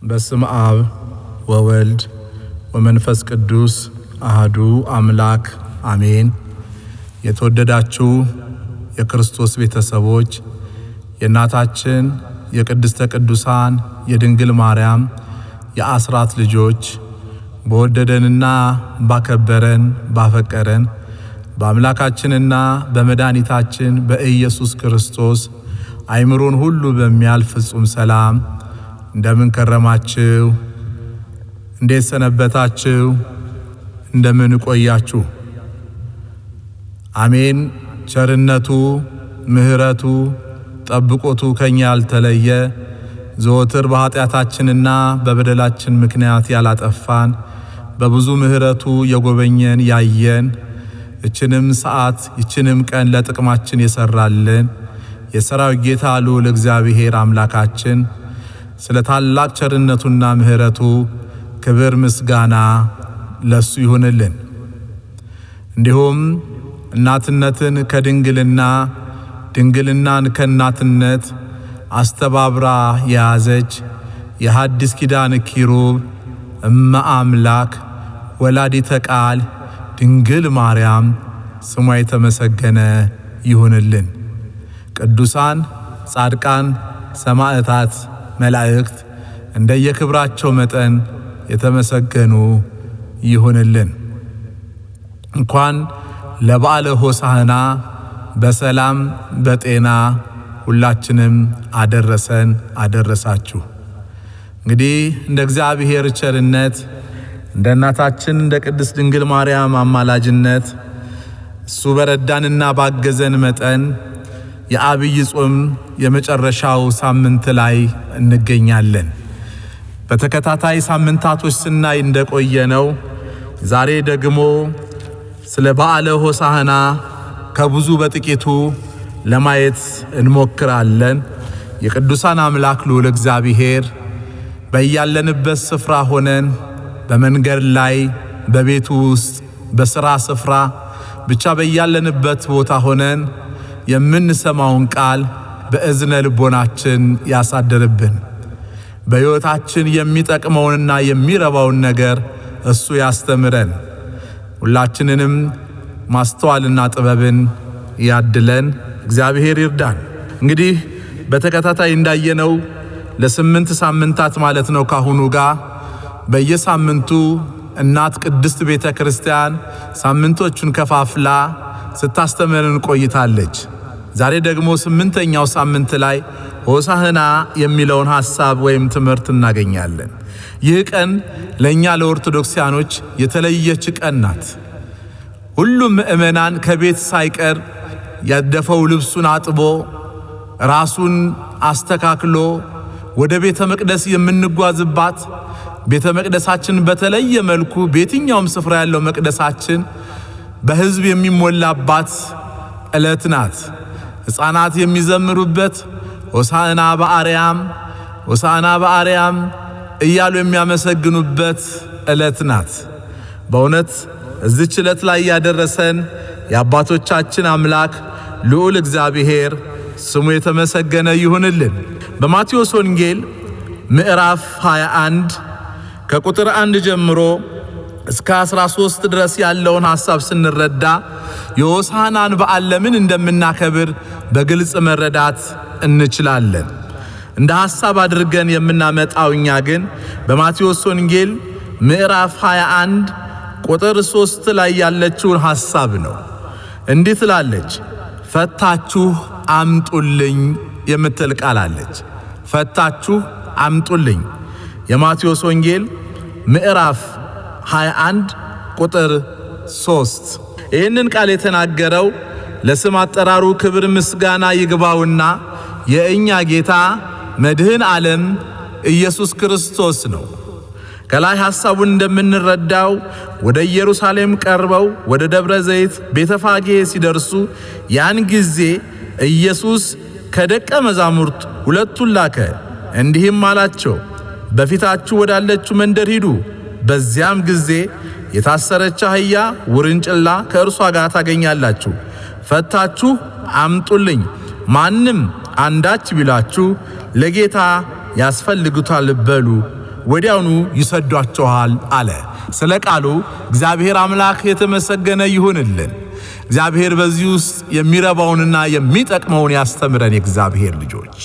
በስመ አብ ወወልድ ወመንፈስ ቅዱስ አሐዱ አምላክ አሜን። የተወደዳችሁ የክርስቶስ ቤተሰቦች የእናታችን የቅድስተ ቅዱሳን የድንግል ማርያም የአስራት ልጆች በወደደንና ባከበረን ባፈቀረን በአምላካችንና በመድኃኒታችን በኢየሱስ ክርስቶስ አይምሮን ሁሉ በሚያልፍ ፍጹም ሰላም እንደምን ከረማችሁ? እንዴት ሰነበታችሁ? እንደምን ቆያችሁ? አሜን። ቸርነቱ ምሕረቱ ጠብቆቱ ከኛ ያልተለየ ዘወትር በኃጢአታችንና በበደላችን ምክንያት ያላጠፋን በብዙ ምሕረቱ የጎበኘን ያየን እችንም ሰዓት እችንም ቀን ለጥቅማችን የሰራልን የሰራዊት ጌታ ልዑል እግዚአብሔር አምላካችን ስለ ታላቅ ቸርነቱና ምሕረቱ ክብር ምስጋና ለሱ ይሁንልን። እንዲሁም እናትነትን ከድንግልና ድንግልናን ከእናትነት አስተባብራ የያዘች የሐዲስ ኪዳን ኪሩብ እመ አምላክ ወላዲተ ቃል ድንግል ማርያም ስሟ የተመሰገነ ይሁንልን። ቅዱሳን ጻድቃን ሰማዕታት መላእክት እንደየክብራቸው መጠን የተመሰገኑ ይሁንልን። እንኳን ለበዓለ ሆሳዕና በሰላም በጤና ሁላችንም አደረሰን አደረሳችሁ። እንግዲህ እንደ እግዚአብሔር ቸርነት እንደ እናታችን እንደ ቅድስት ድንግል ማርያም አማላጅነት እሱ በረዳንና ባገዘን መጠን የአብይ ጾም የመጨረሻው ሳምንት ላይ እንገኛለን። በተከታታይ ሳምንታቶች ስናይ እንደቆየነው ዛሬ ደግሞ ስለ በዓለ ሆሳዕና ከብዙ በጥቂቱ ለማየት እንሞክራለን። የቅዱሳን አምላክ ልዑል እግዚአብሔር በያለንበት ስፍራ ሆነን በመንገድ ላይ በቤቱ ውስጥ በሥራ ስፍራ ብቻ በያለንበት ቦታ ሆነን የምንሰማውን ቃል በእዝነ ልቦናችን ያሳድርብን። በሕይወታችን የሚጠቅመውንና የሚረባውን ነገር እሱ ያስተምረን። ሁላችንንም ማስተዋልና ጥበብን ያድለን። እግዚአብሔር ይርዳን። እንግዲህ በተከታታይ እንዳየነው ለ8 ሳምንታት ማለት ነው ካሁኑ ጋር በየሳምንቱ እናት ቅድስት ቤተ ክርስቲያን ሳምንቶቹን ከፋፍላ ስታስተምረን ቆይታለች። ዛሬ ደግሞ 8ኛው ሳምንት ላይ ሆሳዕና የሚለውን ሐሳብ ወይም ትምህርት እናገኛለን። ይህ ቀን ለእኛ ለኦርቶዶክሲያኖች የተለየች ቀን ናት። ሁሉም ምእመናን ከቤት ሳይቀር ያደፈው ልብሱን አጥቦ ራሱን አስተካክሎ ወደ ቤተ መቅደስ የምንጓዝባት ቤተ መቅደሳችን በተለየ መልኩ በየትኛውም ስፍራ ያለው መቅደሳችን በሕዝብ የሚሞላባት ዕለት ናት። ሕፃናት የሚዘምሩበት ሆሳዕና በአርያም ሆሳዕና በአርያም እያሉ የሚያመሰግኑበት ዕለት ናት። በእውነት እዚች ዕለት ላይ ያደረሰን የአባቶቻችን አምላክ ልዑል እግዚአብሔር ስሙ የተመሰገነ ይሁንልን። በማቴዎስ ወንጌል ምዕራፍ 21 ከቁጥር 1 ጀምሮ እስከ 13 ድረስ ያለውን ሐሳብ ስንረዳ የሆሳዕናን በዓል ለምን እንደምናከብር በግልጽ መረዳት እንችላለን። እንደ ሐሳብ አድርገን የምናመጣው እኛ ግን በማቴዎስ ወንጌል ምዕራፍ 21 ቁጥር 3 ላይ ያለችውን ሐሳብ ነው። እንዲህ ትላለች፣ ፈታችሁ አምጡልኝ የምትል ቃል አለች። ፈታችሁ አምጡልኝ። የማቴዎስ ወንጌል ምዕራፍ 21 ቁጥር 3 ይህንን ቃል የተናገረው ለስም አጠራሩ ክብር ምስጋና ይግባውና የእኛ ጌታ መድህን ዓለም ኢየሱስ ክርስቶስ ነው። ከላይ ሐሳቡን እንደምንረዳው ወደ ኢየሩሳሌም ቀርበው ወደ ደብረ ዘይት ቤተፋጌ ሲደርሱ ያን ጊዜ ኢየሱስ ከደቀ መዛሙርት 2ቱን ላከ፣ እንዲህም አላቸው፣ በፊታችሁ ወዳለችው መንደር ሂዱ። በዚያም ጊዜ የታሰረች አህያ ውርንጭላ ከእርሷ ጋር ታገኛላችሁ። ፈታችሁ አምጡልኝ። ማንም አንዳች ቢላችሁ ለጌታ ያስፈልጉታል በሉ፣ ወዲያውኑ ይሰዷቸዋል አለ። ስለ ቃሉ እግዚአብሔር አምላክ የተመሰገነ ይሁንልን። እግዚአብሔር በዚህ ውስጥ የሚረባውንና የሚጠቅመውን ያስተምረን። የእግዚአብሔር ልጆች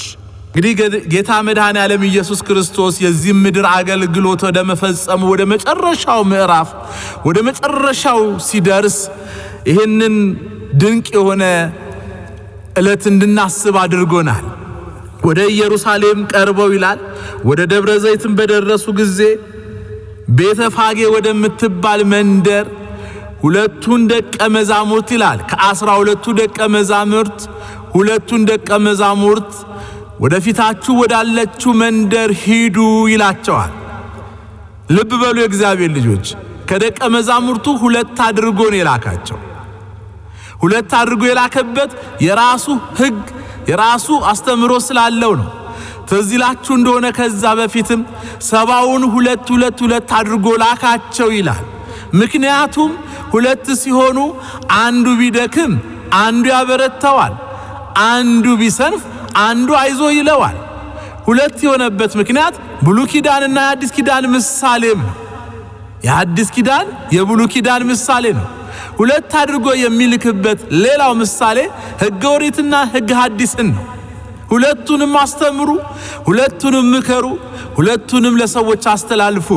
እንግዲህ ጌታ መድኃኔ ዓለም ኢየሱስ ክርስቶስ የዚህ ምድር አገልግሎት ወደ መፈጸሙ ወደ መጨረሻው ምዕራፍ ወደ መጨረሻው ሲደርስ ይህንን ድንቅ የሆነ ዕለት እንድናስብ አድርጎናል። ወደ ኢየሩሳሌም ቀርበው ይላል ወደ ደብረ ዘይትም በደረሱ ጊዜ ቤተፋጌ ወደምትባል መንደር ሁለቱን ደቀ መዛሙርት ይላል ከ12ቱ ደቀ መዛሙርት ሁለቱን ደቀ መዛሙርት ወደፊታችሁ ወዳለችው መንደር ሂዱ ይላቸዋል። ልብ በሉ የእግዚአብሔር ልጆች፣ ከደቀ መዛሙርቱ ሁለት አድርጎ ነው የላካቸው። ሁለት አድርጎ የላከበት የራሱ ሕግ የራሱ አስተምሮ ስላለው ነው። ትዝ ይላችሁ እንደሆነ ከዛ በፊትም 70ውን ሁለት አድርጎ ላካቸው ይላል። ምክንያቱም ሁለት ሲሆኑ አንዱ ቢደክም አንዱ ያበረታዋል፣ አንዱ ቢሰንፍ አንዱ አይዞ ይለዋል። ሁለት የሆነበት ምክንያት ብሉይ ኪዳንና የአዲስ ኪዳን ምሳሌም ነው። የአዲስ ኪዳን የብሉይ ኪዳን ምሳሌ ነው። ሁለት አድርጎ የሚልክበት ሌላው ምሳሌ ሕገ ኦሪትና ሕገ ሐዲስን ነው። ሁለቱንም አስተምሩ፣ ሁለቱንም ምከሩ፣ ሁለቱንም ለሰዎች አስተላልፉ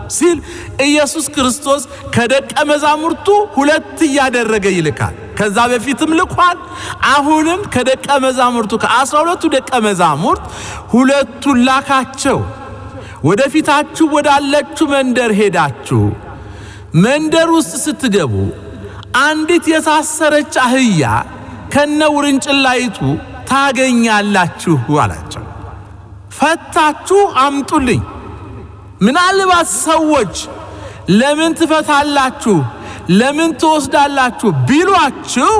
ሲል ኢየሱስ ክርስቶስ ከደቀ መዛሙርቱ ሁለት እያደረገ ይልካል። ከዛ በፊትም ልኳል። አሁንም ከደቀ መዛሙርቱ ከ12ቱ ደቀ መዛሙርት ሁለቱን ላካቸው። ወደፊታችሁ ወዳለችው መንደር ሄዳችሁ መንደር ውስጥ ስትገቡ አንዲት የታሰረች አህያ ከነውርንጭላይቱ ታገኛላችሁ አላቸው። ፈታችሁ አምጡልኝ። ምናልባት ሰዎች ለምን ትፈታላችሁ ለምን ትወስዳላችሁ ቢሏችሁ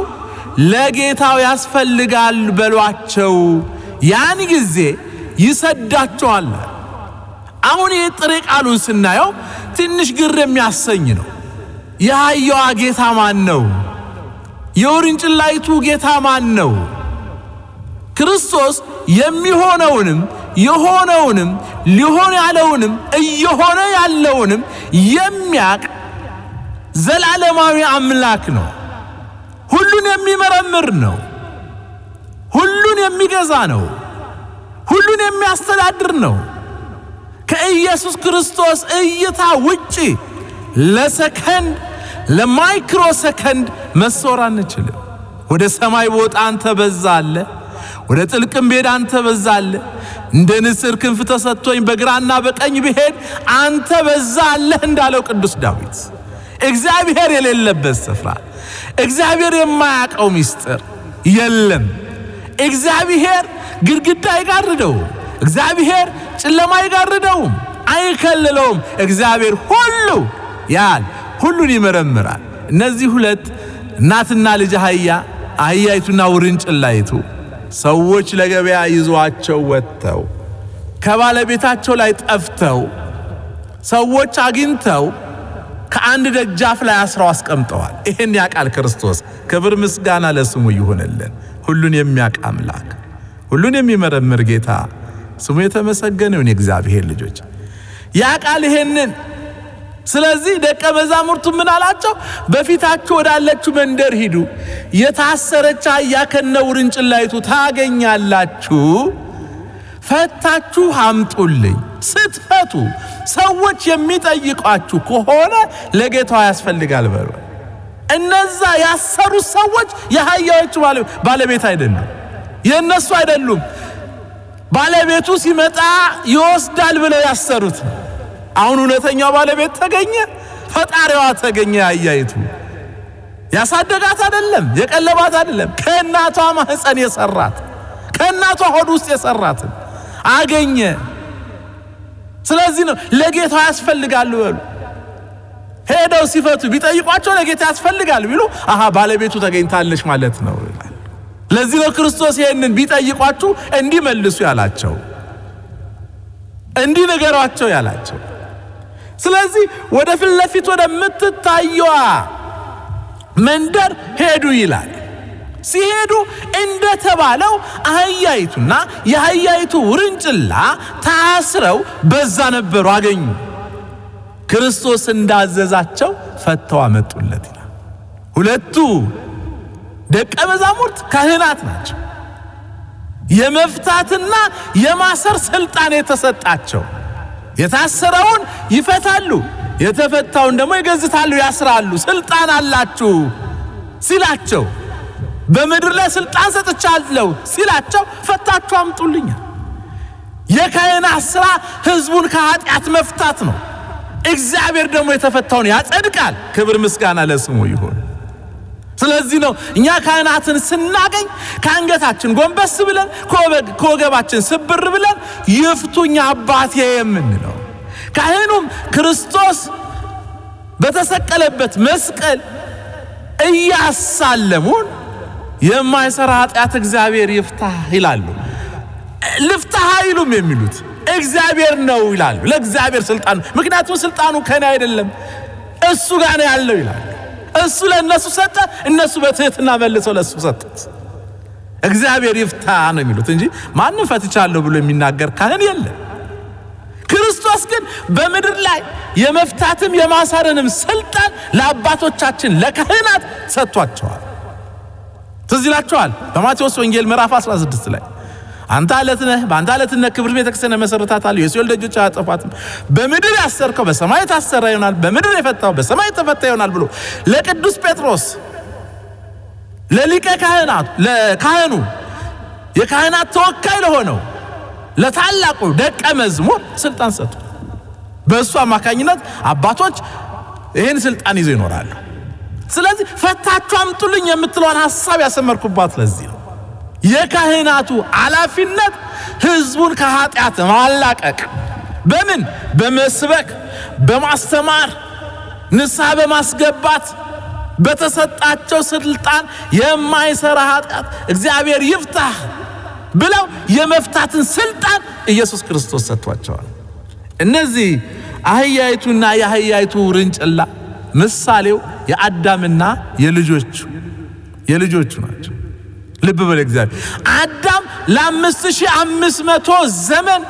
ለጌታው ያስፈልጋል በሏቸው፣ ያን ጊዜ ይሰዳቸዋል። አሁን የጥሬ ቃሉን ስናየው ትንሽ ግር የሚያሰኝ ነው። የአህያዋ ጌታ ማን ነው? የውርንጭላይቱ ጌታ ማን ነው? ክርስቶስ የሚሆነውንም የሆነውንም ሊሆን ያለውንም እየሆነ ያለውንም የሚያቅ ዘላለማዊ አምላክ ነው። ሁሉን የሚመረምር ነው። ሁሉን የሚገዛ ነው። ሁሉን የሚያስተዳድር ነው። ከኢየሱስ ክርስቶስ እይታ ውጪ ለሰከንድ ለማይክሮ ሰከንድ መሰወር አንችልም። ወደ ሰማይ ወጣ አንተ በዛለ፣ ወደ ጥልቅም ቤት አንተ በዛለ፣ እንደ ንስር ክንፍ ተሰጥቶኝ በግራና በቀኝ ብሄድ አንተ በዛለህ እንዳለው ቅዱስ ዳዊት እግዚአብሔር የሌለበት ስፍራ እግዚአብሔር የማያውቀው ምስጢር የለም። እግዚአብሔር ግድግዳ አይጋርደውም። እግዚአብሔር ጨለማ አይጋርደውም፣ አይከልለውም። እግዚአብሔር ሁሉ ያል ሁሉን ይመረምራል። እነዚህ ሁለት እናትና ልጅ አህያይቱና ውርንጭላይቱ ሰዎች ለገበያ ይዟቸው ወጥተው ከባለቤታቸው ላይ ጠፍተው ሰዎች አግኝተው ከአንድ ደጃፍ ላይ አስረው አስቀምጠዋል። ይሄን ያቃል ክርስቶስ። ክብር ምስጋና ለስሙ ይሁንልን። ሁሉን የሚያውቅ አምላክ፣ ሁሉን የሚመረምር ጌታ ስሙ የተመሰገነ ይሁን። የእግዚአብሔር ልጆች ያቃል ይሄንን። ስለዚህ ደቀ መዛሙርቱ ምን አላቸው? በፊታችሁ ወዳለችው መንደር ሂዱ፣ የታሰረች አህያ ከነውርንጭላይቱ ታገኛላችሁ፣ ፈታችሁ አምጡልኝ። ስትፈቱ ሰዎች የሚጠይቋችሁ ከሆነ ለጌታው ያስፈልጋል በሉ። እነዛ ያሰሩት ሰዎች የአህያዎቹ ባለቤት አይደሉም፣ የነሱ አይደሉም። ባለቤቱ ሲመጣ ይወስዳል ብለው ያሰሩት ነው። አሁን እውነተኛው ባለቤት ተገኘ፣ ፈጣሪዋ ተገኘ። አህያይቱ ያሳደጋት አይደለም፣ የቀለባት አይደለም፣ ከእናቷ ማህፀን የሰራት ከእናቷ ሆድ ውስጥ የሰራት አገኘ። ስለዚህ ነው ለጌታው ያስፈልጋል በሉ። ሄደው ሲፈቱ ቢጠይቋቸው ለጌታ ያስፈልጋል ቢሉ አሃ ባለቤቱ ተገኝታለች ማለት ነው ይላል። ለዚህ ነው ክርስቶስ ይሄንን ቢጠይቋችሁ እንዲመልሱ ያላቸው፣ እንዲነገሯቸው ያላቸው። ስለዚህ ወደ ፊት ለፊት ወደ ምትታየዋ መንደር ሄዱ ይላል። ሲሄዱ እንደተባለው አህያይቱና የአህያይቱ ውርንጭላ ታስረው በዛ ነበሩ አገኙ። ክርስቶስ እንዳዘዛቸው ፈተው አመጡለት ይላል። ሁለቱ ደቀ መዛሙርት ካህናት ናቸው። የመፍታትና የማሰር ስልጣን የተሰጣቸው፣ የታሰረውን ይፈታሉ፣ የተፈታውን ደግሞ ይገዝታሉ፣ ያስራሉ። ስልጣን አላችሁ ሲላቸው፣ በምድር ላይ ስልጣን ሰጥቻለሁ ሲላቸው ፈታችሁ አምጡልኝ። የካህናት ሥራ ሕዝቡን ከኃጢአት መፍታት ነው። እግዚአብሔር ደግሞ የተፈታውን ያጸድቃል። ክብር ምስጋና ለስሙ ይሁን። ስለዚህ ነው እኛ ካህናትን ስናገኝ ከአንገታችን ጎንበስ ብለን ከወገባችን ስብር ብለን ይፍቱኝ አባቴ የምንለው። ካህኑም ክርስቶስ በተሰቀለበት መስቀል እያሳለሙን የማይሰራ ኃጢአት እግዚአብሔር ይፍታ ይላሉ። ልፍታ አይሉም የሚሉት እግዚአብሔር ነው ይላሉ። ለእግዚአብሔር ስልጣን፣ ምክንያቱም ስልጣኑ ከኔ አይደለም እሱ ጋር ነው ያለው ይላሉ። እሱ ለነሱ ሰጠ፣ እነሱ በትህትና መልሰው ለሱ ሰጡት። እግዚአብሔር ይፍታ ነው የሚሉት እንጂ ማንም ፈትቻለሁ ብሎ የሚናገር ካህን የለም። ክርስቶስ ግን በምድር ላይ የመፍታትም የማሰርንም ስልጣን ለአባቶቻችን ለካህናት ሰጥቷቸዋል። ትዝ ይላችኋል በማቴዎስ ወንጌል ምዕራፍ 16 ላይ አንተ አለት ነህ፣ በአንተ አለትነት ክብር ቤተክርስቲያን መሰረታታለሁ፣ የሲኦል ደጆች አያጠፏትም፣ በምድር ያሰርከው በሰማይ ታሰረ ይሆናል፣ በምድር የፈታው በሰማይ ተፈታ ይሆናል ብሎ ለቅዱስ ጴጥሮስ ለሊቀ ካህናቱ ለካህኑ የካህናት ተወካይ ለሆነው ለታላቁ ደቀ መዝሙር ስልጣን ሰጡ። በእሱ አማካኝነት አባቶች ይህን ስልጣን ይዘው ይኖራሉ። ስለዚህ ፈታችሁ አምጡልኝ የምትለውን ሐሳብ ያሰመርኩባት ለዚህ ነው። የካህናቱ ኃላፊነት ሕዝቡን ከኃጢአት ማላቀቅ፣ በምን በመስበክ በማስተማር ንስሐ በማስገባት በተሰጣቸው ስልጣን የማይሰራ ኃጢአት እግዚአብሔር ይፍታህ ብለው የመፍታትን ስልጣን ኢየሱስ ክርስቶስ ሰጥቷቸዋል። እነዚህ አህያይቱና የአህያይቱ ውርንጭላ ምሳሌው የአዳምና የልጆቹ ናቸው። ልብ በል እግዚአብሔር አዳም ለ5500 ዘመን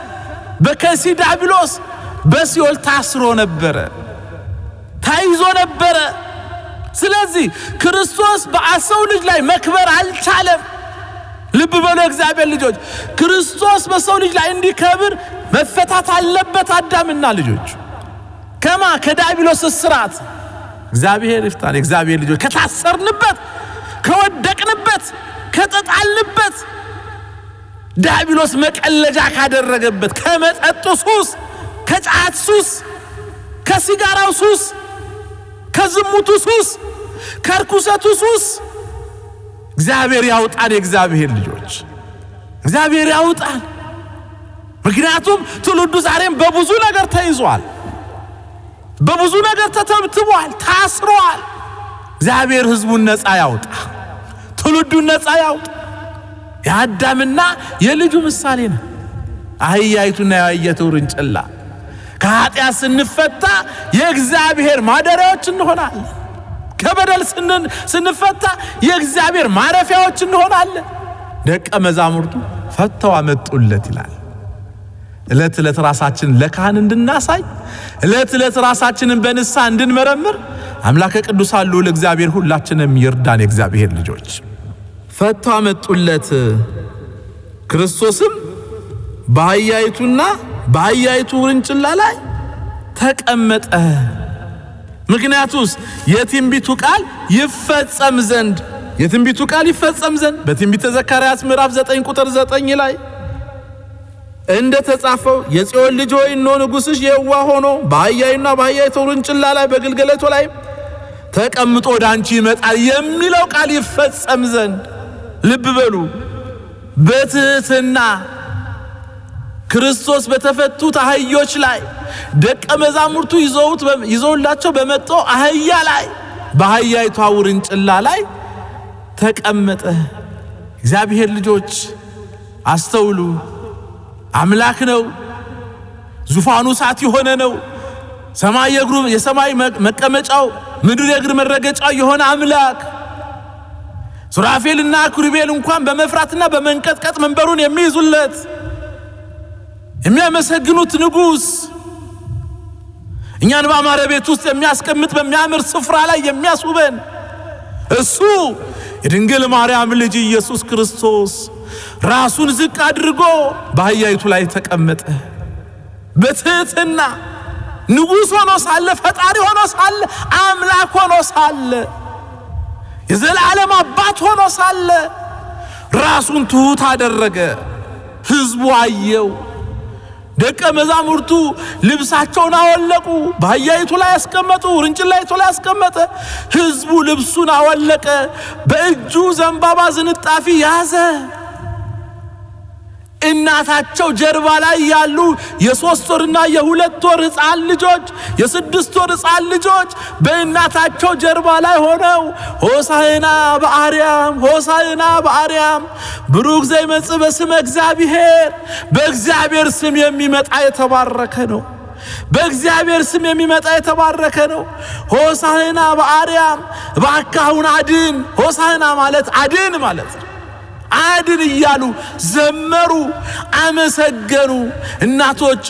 በከሲ ዲያብሎስ በሲኦል ታስሮ ነበረ፣ ታይዞ ነበረ። ስለዚህ ክርስቶስ በሰው ልጅ ላይ መክበር አልቻለም። ልብ በሉ እግዚአብሔር ልጆች፣ ክርስቶስ በሰው ልጅ ላይ እንዲከብር መፈታት አለበት። አዳምና ልጆቹ ከዲያብሎስ እስራት እግዚአብሔር ይፍታን። እግዚአብሔር ልጆች ከታሰርንበት፣ ከወደቅንበት፣ ከተጣልንበት ዲያብሎስ መቀለጃ ካደረገበት ከመጠጡ ሱስ፣ ከጫት ሱስ፣ ከሲጋራው ሱስ፣ ከዝሙቱ ሱስ፣ ከርኩሰቱ ሱስ እግዚአብሔር ያውጣን። የእግዚአብሔር ልጆች እግዚአብሔር ያውጣን። ምክንያቱም ትውልዱ ዛሬም በብዙ ነገር ተይዟል፣ በብዙ ነገር ተተብትቧል፣ ታስሯል። እግዚአብሔር ሕዝቡን ነፃ ያውጣ፣ ትውልዱን ነፃ ያውጣ። የአዳምና የልጁ ምሳሌ ነው አህያይቱና የአህያይቱ ውርንጭላ። ከኃጢአት ስንፈታ የእግዚአብሔር ማደሪያዎች እንሆናለን። ከበደል ስንፈታ የእግዚአብሔር ማረፊያዎች እንሆናለን። ደቀ መዛሙርቱ ፈተው አመጡለት ይላል። ዕለት ዕለት ራሳችንን ለካህን እንድናሳይ፣ ዕለት ዕለት ራሳችንን በንስሐ እንድንመረምር አምላከ ቅዱሳን ልዑል እግዚአብሔር ሁላችንም ይርዳን። የእግዚአብሔር ልጆች ፈተው አመጡለት። ክርስቶስም በአህያይቱና በአህያይቱ ውርንጭላ ላይ ተቀመጠ። ምክንያቱስ የትንቢቱ ቃል ይፈጸም ዘንድ በትንቢተ ዘካርያስ ምዕራፍ 9 ቁጥር 9 ላይ እንደተጻፈው የጽዮን ልጅ ሆይ እነሆ ንጉሥሽ የዋህ ሆኖ በአህያይና በአህያይቱ ውርንጭላ ላይ በግልገለቱ ላይ ተቀምጦ ወደ አንቺ ይመጣል የሚለው ቃል ይፈጸም ዘንድ ልብ በሉ። በትህትና ክርስቶስ በተፈቱት አህዮች ላይ ደቀ መዛሙርቱ ይዘውላቸው በመጣው አህያ ላይ በአህያይቷ ውርንጭላ ላይ ተቀመጠ። እግዚአብሔር ልጆች አስተውሉ። አምላክ ነው። ዙፋኑ እሳት የሆነ ነው። የሰማይ መቀመጫው ምድር የእግር መረገጫው የሆነ አምላክ ሱራፌልና ኪሩቤል እንኳን በመፍራትና በመንቀጥቀጥ መንበሩን የሚይዙለት የሚያመሰግኑት ንጉስ እኛን በአማረ ቤት ውስጥ የሚያስቀምጥ በሚያምር ስፍራ ላይ የሚያስውበን እሱ የድንግል ማርያም ልጅ ኢየሱስ ክርስቶስ ራሱን ዝቅ አድርጎ በአህያይቱ ላይ ተቀመጠ። በትህትና ንጉስ ሆኖ ሳለ፣ ፈጣሪ ሆኖ ሳለ፣ አምላክ ሆኖ ሳለ፣ የዘላለም አባት ሆኖ ሳለ ራሱን ትሁት አደረገ። ሕዝቡ አየው። ደቀ መዛሙርቱ ልብሳቸውን አወለቁ፣ በአህያይቱ ላይ ያስቀመጡ፣ ውርንጭላይቱ ላይ ያስቀመጠ። ሕዝቡ ልብሱን አወለቀ፣ በእጁ ዘንባባ ዝንጣፊ ያዘ። እናታቸው ጀርባ ላይ ያሉ የ3 ወርና የ2 ወር ሕፃን ልጆች፣ የ6 ወር ሕፃን ልጆች በእናታቸው ጀርባ ላይ ሆነው ሆሳዕና በአርያም ሆሳዕና በአርያም ብሩክ ዘይመጽእ በስመ እግዚአብሔር፣ በእግዚአብሔር ስም የሚመጣ የተባረከ ነው፣ በእግዚአብሔር ስም የሚመጣ የተባረከ ነው። ሆሳዕና በአርያም እባክህ አሁን አድን። ሆሳዕና ማለት አድን ማለት ነው። አድን እያሉ ዘመሩ፣ አመሰገኑ። እናቶች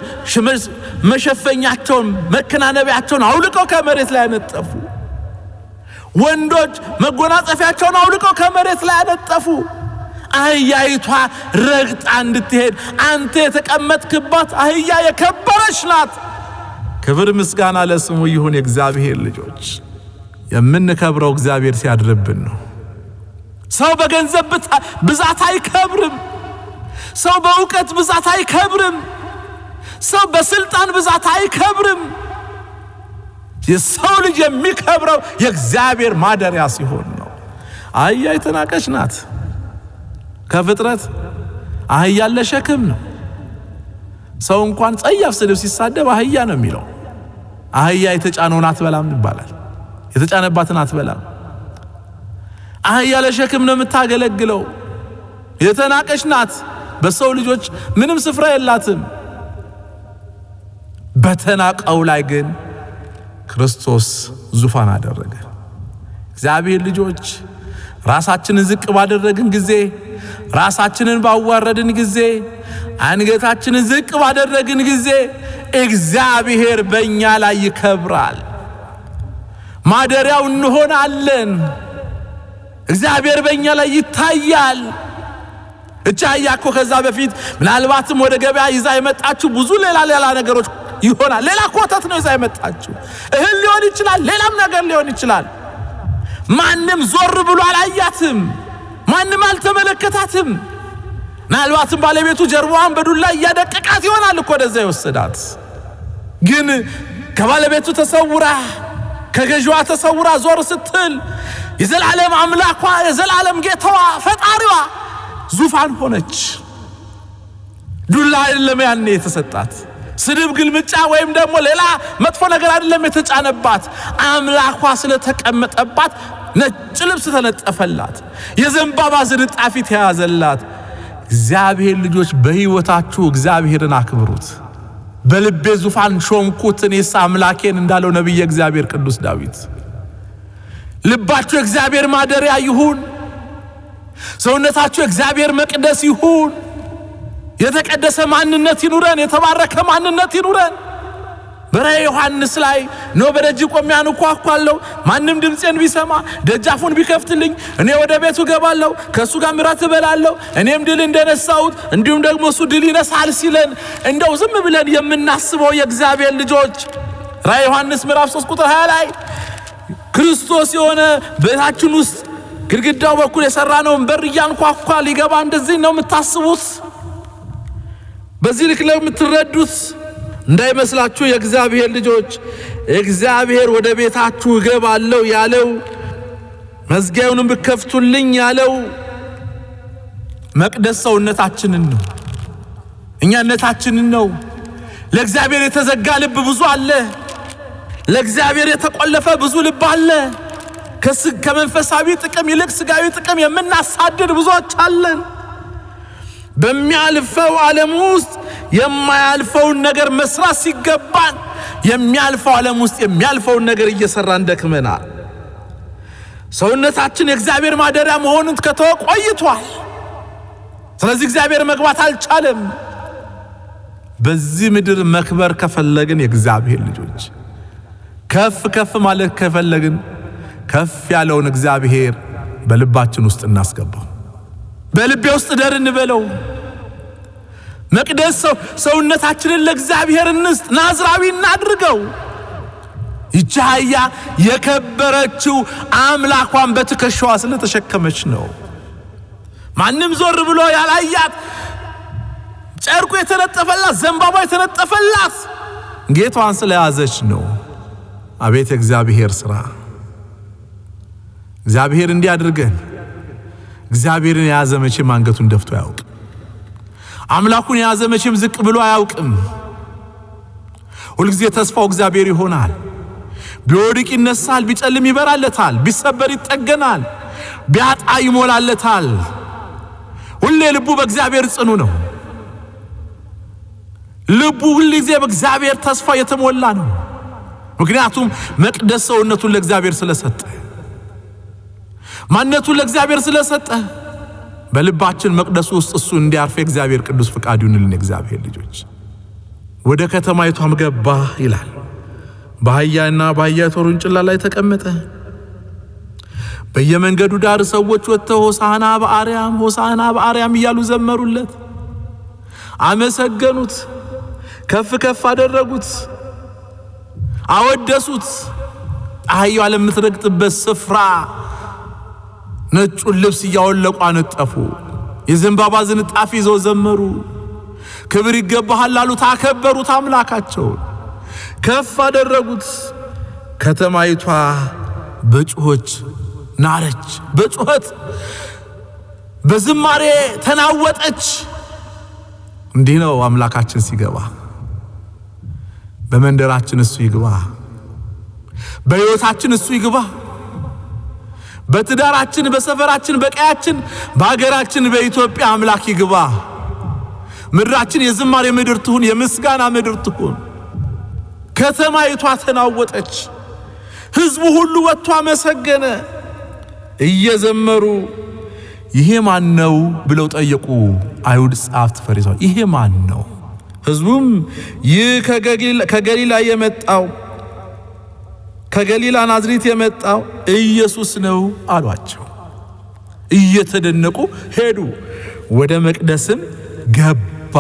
መሸፈኛቸውን መከናነቢያቸውን አውልቀው ከመሬት ላይ አነጠፉ። ወንዶች መጎናጸፊያቸውን አውልቀው ከመሬት ላይ አነጠፉ። አህያይቷ ረግጣ እንድትሄድ አንተ የተቀመጥክባት አህያ የከበረች ናት። ክብር ምስጋና ለስሙ ይሁን። የእግዚአብሔር ልጆች የምንከብረው እግዚአብሔር ሲያድርብን ነው። ሰው በገንዘብ ብዛት አይከብርም። ሰው በእውቀት ብዛት አይከብርም። ሰው በስልጣን ብዛት አይከብርም። የሰው ልጅ የሚከብረው የእግዚአብሔር ማደሪያ ሲሆን ነው። አህያ የተናቀች ናት። ከፍጥረት አህያ ለሸክም ነው። ሰው እንኳን ጸያፍ ስድብ ሲሳደብ አህያ ነው የሚለው። አህያ የተጫነውን አትበላም ይባላል። የተጫነባትን አትበላም። አህያ ለሸክም ነው የምታገለግለው። የተናቀች ናት። በሰው ልጆች ምንም ስፍራ የላትም። በተናቀው ላይ ግን ክርስቶስ ዙፋን አደረገ። እግዚአብሔር ልጆች ራሳችንን ዝቅ ባደረግን ጊዜ፣ ራሳችንን ባዋረድን ጊዜ፣ አንገታችንን ዝቅ ባደረግን ጊዜ እግዚአብሔር በእኛ ላይ ይከብራል። ማደሪያው እንሆናለን። እግዚአብሔር በእኛ ላይ ይታያል። እቻ ያኮ ከዛ በፊት ምናልባትም ወደ ገበያ ይዛ የመጣችሁ ብዙ ሌላ ነገሮች ይሆናል። ሌላ ኮተት ነው ይዛ የመጣችሁ። እህል ሊሆን ይችላል፣ ሌላም ነገር ሊሆን ይችላል። ማንም ዞር ብሎ አላያትም። ማንም አልተመለከታትም። ምናልባትም ባለቤቱ ጀርባዋን በዱላ እያደቀቃት ይሆናል እኮ ወደዛ የወሰዳት። ግን ከባለቤቱ ተሰውራ ከገዥዋ ተሰውራ ዞር ስትል የዘላለም አምላኳ የዘላለም ጌታዋ ፈጣሪዋ ዙፋን ሆነች። ዱላ አይደለም ያኔ የተሰጣት። ስድብ ግልምጫ ወይም ደግሞ ሌላ መጥፎ ነገር አይደለም የተጫነባት። አምላኳ ስለተቀመጠባት ነጭ ልብስ ተነጠፈላት። የዘንባባ ዝንጣፊ ተያዘላት። እግዚአብሔር ልጆች በሕይወታችሁ እግዚአብሔርን አክብሩት። በልቤ ዙፋን ሾምኩት እኔስ አምላኬን እንዳለው ነቢየ እግዚአብሔር ቅዱስ ዳዊት። ልባችሁ እግዚአብሔር ማደሪያ ይሁን። ሰውነታችሁ እግዚአብሔር መቅደስ ይሁን። የተቀደሰ ማንነት ይኑረን። የተባረከ ማንነት ይኑረን። በራእየ ዮሐንስ ላይ ነው በደጅ ቆሜ አንኳኳለሁ፣ ማንም ድምፄን ቢሰማ ደጃፉን ቢከፍትልኝ እኔ ወደ ቤቱ ገባለሁ፣ ከሱ ጋር ምራት እበላለሁ፣ እኔም ድል እንደነሳሁት እንዲሁም ደግሞ እሱ ድል ይነሳል ሲለን እንደው ዝም ብለን የምናስበው የእግዚአብሔር ልጆች ራእየ ዮሐንስ ምዕራፍ 3 ቁጥር 20 ላይ ክርስቶስ የሆነ ቤታችን ውስጥ ግድግዳው በኩል የሰራነውን በር እያንኳኳ ሊገባ እንደዚህ ነው የምታስቡት? በዚህ ልክ ላይ የምትረዱት እንዳይመስላችሁ የእግዚአብሔር ልጆች። እግዚአብሔር ወደ ቤታችሁ እገባለሁ ያለው መዝጊያውንም ብከፍቱልኝ ያለው መቅደስ ሰውነታችንን ነው፣ እኛነታችንን ነው። ለእግዚአብሔር የተዘጋ ልብ ብዙ አለ። ለእግዚአብሔር የተቆለፈ ብዙ ልብ አለ። ከመንፈሳዊ ጥቅም ይልቅ ስጋዊ ጥቅም የምናሳድድ ብዙዎች አለን። በሚያልፈው ዓለም ውስጥ የማያልፈውን ነገር መስራት ሲገባን የሚያልፈው ዓለም ውስጥ የሚያልፈውን ነገር እየሰራን ደክመናል። ሰውነታችን የእግዚአብሔር ማደሪያ መሆኑን ከተወ ቆይቷል። ስለዚህ እግዚአብሔር መግባት አልቻለም። በዚህ ምድር መክበር ከፈለግን የእግዚአብሔር ልጆች ከፍ ማለት ከፈለግን ከፍ ያለውን እግዚአብሔር በልባችን ውስጥ እናስገባው። በልቤ ውስጥ ደር እንበለው። መቅደስ ሰውነታችንን ለእግዚአብሔር እንስጥ፣ ናዝራዊ እናድርገው። ይህች አህያ የከበረችው አምላኳን በትከሻዋ ስለተሸከመች ነው። ማንም ዞር ብሎ ያላያት፣ ጨርቁ የተነጠፈላት፣ ዘንባባ የተነጠፈላት ጌታዋን ስለያዘች ነው። አቤት እግዚአብሔር ሥራ! እግዚአብሔር እንዲያድርገን። እግዚአብሔርን የያዘ መቼም አንገቱን ደፍቶ አያውቅም። አምላኩን የያዘ መቼም ዝቅ ብሎ አያውቅም። ሁልጊዜ ተስፋው እግዚአብሔር ይሆናል። ቢወድቅ ይነሳል፣ ቢጨልም ይበራለታል፣ ቢሰበር ይጠገናል፣ ቢያጣ ይሞላለታል። ሁሌ ልቡ በእግዚአብሔር ጽኑ ነው። ልቡ ሁልጊዜ በእግዚአብሔር ተስፋ የተሞላ ነው። ምክንያቱም መቅደስ ሰውነቱን ለእግዚአብሔር ስለሰጠ፣ ማንነቱን ለእግዚአብሔር ስለሰጠ በልባችን መቅደሱ ውስጥ እሱ እንዲያርፍ የእግዚአብሔር ቅዱስ ፍቃድ ይሁንልን። የእግዚአብሔር ልጆች ወደ ከተማይቷም ገባ ይላል። በአህያና በአህያይቱ ውርንጭላ ላይ ተቀመጠ። በየመንገዱ ዳር ሰዎች ወጥተው ሆሳዕና በአርያም ሆሳዕና በአርያም እያሉ ዘመሩለት፣ አመሰገኑት፣ ከፍ አደረጉት፣ አወደሱት። አህያዋ ለምትረግጥበት ስፍራ ነጩን ልብስ እያወለቁ አነጠፉ። የዘንባባ ዝንጣፊ ይዘው ዘመሩ። ክብር ይገባሃል አሉት፣ አከበሩት። አምላካቸውን ከፍ አደረጉት። ከተማይቷ በጩኸት ናረች፣ በጩኸት በዝማሬ ተናወጠች። እንዲህ ነው አምላካችን ሲገባ። በመንደራችን እሱ ይግባ፣ በሕይወታችን እሱ ይግባ፣ በትዳራችን፣ በሰፈራችን፣ በቀያችን፣ በአገራችን በኢትዮጵያ አምላክ ይግባ። ምድራችን የዝማሬ ምድር ትሁን፣ የምስጋና ምድር ትሁን። ከተማይቷ ተናወጠች። ሕዝቡ ሁሉ ወጥቶ አመሰገነ። እየዘመሩ ይሄ ማን ነው ብለው ጠየቁ አይሁድ ጸሐፍት ፈሪሳውያን። ይሄ ማን ነው? ሕዝቡም ይህ ከገሊላ የመጣው ከገሊላ ናዝሬት የመጣው ኢየሱስ ነው አሏቸው። እየተደነቁ ሄዱ። ወደ መቅደስም ገባ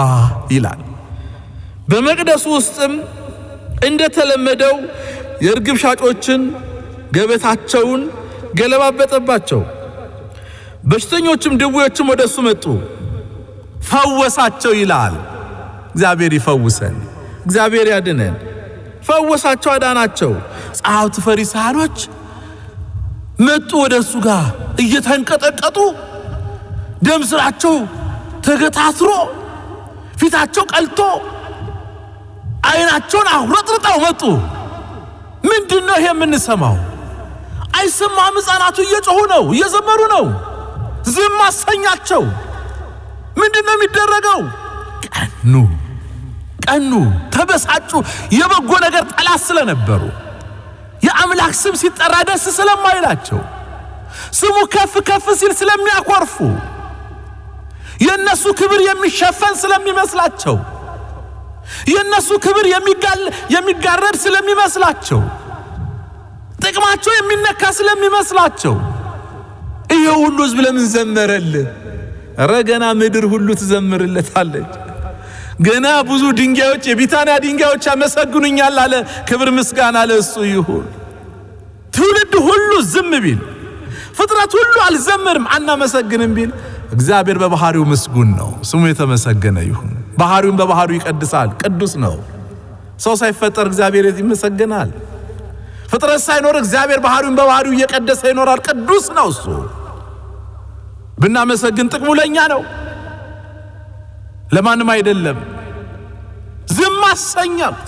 ይላል። በመቅደሱ ውስጥም እንደተለመደው የርግብ ሻጮችን ገበታቸውን ገለባበጠባቸው። በሽተኞችም ድውዮችም ወደሱ መጡ፣ ፈወሳቸው ይላል። እግዚአብሔር ይፈውሰን፣ እግዚአብሔር ያድነን። ፈወሳቸው፣ አዳናቸው። ጸሐፍት ፈሪሳውያኖች መጡ ወደሱ ጋር እየተንቀጠቀጡ፣ ደም ስራቸው ተገታትሮ፣ ፊታቸው ቀልቶ፣ አይናቸውን አውረጥርጠው መጡ። ምንድነው ይሄ የምንሰማው? አይሰማም? ሕፃናቱ እየጮሁ ነው፣ እየዘመሩ ነው። ዝም አሰኛቸው። ምንድነው የሚደረገው? ቀኑ፣ ተበሳጩ። የበጎ ነገር ጠላት ስለነበሩ፣ የአምላክ ስም ሲጠራ ደስ ስለማይላቸው፣ ስሙ ከፍ ሲል ስለሚያኮርፉ፣ የነሱ ክብር የሚሸፈን ስለሚመስላቸው፣ የነሱ ክብር የሚጋረድ ስለሚመስላቸው፣ ጥቅማቸው የሚነካ ስለሚመስላቸው ይሄ ሁሉ ሕዝብ ለምን ዘመረልህ? ኧረ ገና ምድር ሁሉ ትዘምርለታለች። ገና ብዙ ድንጋዮች፣ የቢታንያ ድንጋዮች ያመሰግኑኛል አለ። ክብር ምስጋና ለእሱ ይሁን። ትውልድ ሁሉ ዝም ቢል፣ ፍጥረት ሁሉ አልዘምርም አናመሰግንም ቢል፣ እግዚአብሔር በባህሪው ምስጉን ነው። ስሙ የተመሰገነ ይሁን። ባህሪውን በባህሪው ይቀድሳል፣ ቅዱስ ነው። ሰው ሳይፈጠር እግዚአብሔር ይመሰገናል። ፍጥረት ሳይኖር እግዚአብሔር ባህሪውን በባህሪው እየቀደሰ ይኖራል። ቅዱስ ነው እሱ። ብናመሰግን ጥቅሙ ለኛ ነው፣ ለማንም አይደለም። ዝም አሰኛት።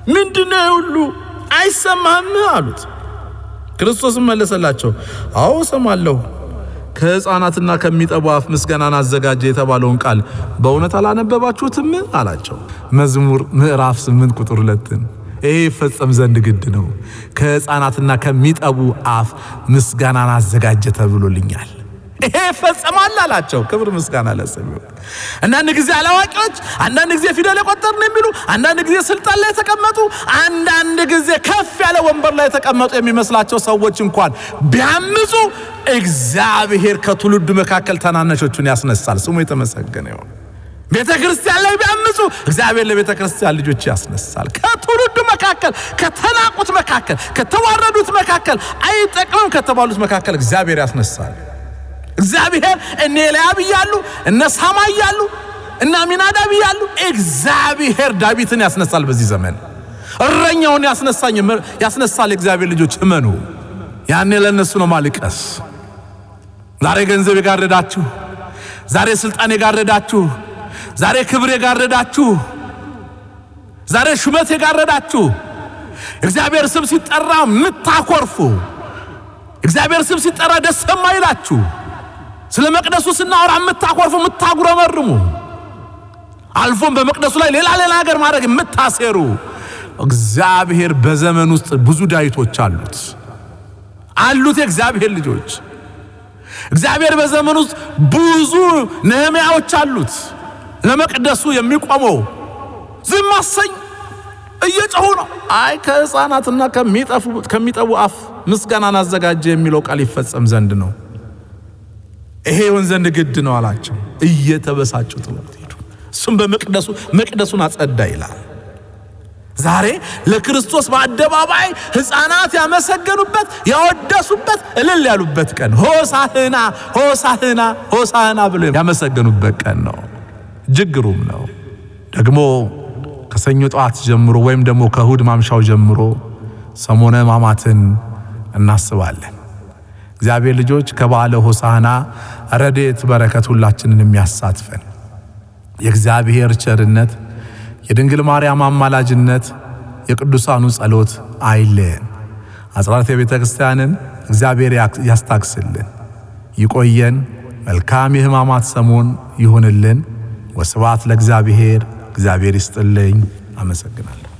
ምንድነው ሁሉ አይሰማህም አሉት። ክርስቶስም መለሰላቸው፣ አዎ ሰማለሁ። ከሕፃናትና ከሚጠቡ አፍ ምስጋናን አዘጋጀ የተባለውን ቃል በእውነት አላነበባችሁትም አላቸው። መዝሙር ምዕራፍ 8 ቁጥር 2 ይሄ ይፈጸም ዘንድ ግድ ነው። ከሕፃናትና ከሚጠቡ አፍ ምስጋናን አዘጋጀ ተብሎልኛል። ይሄ ይፈጸማል አላቸው። ክብር ምስጋና ለስሙ። አንዳንድ ጊዜ አላዋቂዎች፣ አንዳንድ ጊዜ ፊደል የቆጠርን የሚሉ፣ አንዳንድ ጊዜ ስልጣን ላይ ተቀመጡ፣ አንዳንድ ጊዜ ከፍ ያለ ወንበር ላይ ተቀመጡ የሚመስላቸው ሰዎች እንኳን ቢያምፁ እግዚአብሔር ከትውልዱ መካከል ታናናሾቹን ያስነሳል። ስሙ የተመሰገነ ይሁን። ቤተክርስቲያን ላይ ቢያምፁ እግዚአብሔር ለቤተክርስቲያን ልጆች ያስነሳል። ከትውልዱ መካከል፣ ከተናቁት መካከል፣ ከተዋረዱት መካከል፣ አይጠቅምም ከተባሉት መካከል እግዚአብሔር ያስነሳል። እግዚአብሔር እነ ኤልያብ እያሉ እነ ሳማ እያሉ እነ አሚናዳብ እያሉ እግዚአብሔር ዳዊትን ያስነሳል። በዚህ ዘመን እረኛውን ያስነሳል። እግዚአብሔር ልጆች እመኑ። ያኔ ለነሱ ነው ማልቀስ። ዛሬ ገንዘብ የጋረዳችሁ፣ ዛሬ ስልጣን የጋረዳችሁ፣ ዛሬ ክብር የጋረዳችሁ፣ ዛሬ ሹመት የጋረዳችሁ፣ እግዚአብሔር ስም ሲጠራ ምታኮርፉ፣ እግዚአብሔር ስም ሲጠራ ደስ የማይላችሁ፣ ስለ መቅደሱ ስናወራ ምታኮርፉ፣ ምታጉረመርሙ፣ አልፎም በመቅደሱ ላይ ሌላ ነገር ማድረግ ምታሴሩ፣ እግዚአብሔር በዘመን ውስጥ ብዙ ዳዊቶች አሉት የእግዚአብሔር ልጆች። እግዚአብሔር በዘመን ውስጥ ብዙ ነህምያዎች አሉት። ለመቅደሱ የሚቆመው ዝም አሰኝ እየጮሁ ነው። አይ ከሕፃናትና ከሚጠቡ አፍ ምስጋናን አዘጋጀ የሚለው ቃል ይፈጸም ዘንድ ነው። ይሄ ይሆን ዘንድ ግድ ነው አላቸው። እየተበሳጩ ተወጡ። እሱም መቅደሱን አጸዳ ይላል። ዛሬ ለክርስቶስ በአደባባይ ሕፃናት ያመሰገኑበት፣ ያወደሱበት፣ እልል ያሉበት ቀን፣ ሆሳዕና ሆሳዕና ሆሳዕና ብለው ያመሰገኑበት ቀን ነው። ጅግሩም ነው ደግሞ ከሰኞ ጠዋት ጀምሮ ወይም ደግሞ ከእሁድ ማምሻው ጀምሮ ሰሞነ ሕማማትን እናስባለን። እግዚአብሔር ልጆች ከበዓለ ሆሳዕና ረድኤት በረከት ሁላችንን የሚያሳትፈን የእግዚአብሔር ቸርነት፣ የድንግል ማርያም አማላጅነት፣ የቅዱሳኑ ጸሎት አይለየን። አጽራተ ቤተ ክርስቲያንን እግዚአብሔር ያስታክስልን፣ ይቆየን። መልካም የሕማማት ሰሞን ይሁንልን። ወስብሐት ለእግዚአብሔር። እግዚአብሔር ይስጥልኝ። አመሰግናለሁ።